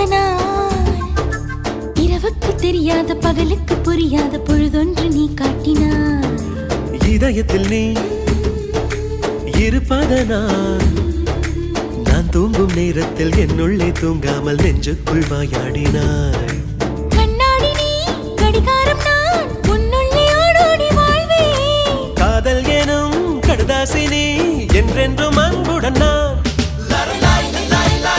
நாள் இரவுக்கு தெரியாத பகலுக்கு புரியாத பொழுதொன்று நீ காட்டினாய் இதயத்தில் நீ இருப்பதனால் நான் தூங்கும் நேரத்தில் என்னுள்ளே தூங்காமல் நெஞ்சுக்குள் வாயாடினாய் கண்ணாடி நீ கடிகாரம் நான் உன்னுள்ளே ஓடோடி வாழ்வே காதல் எனும் கடுதாசி நீ என்றென்றும் அன்புடன் நான்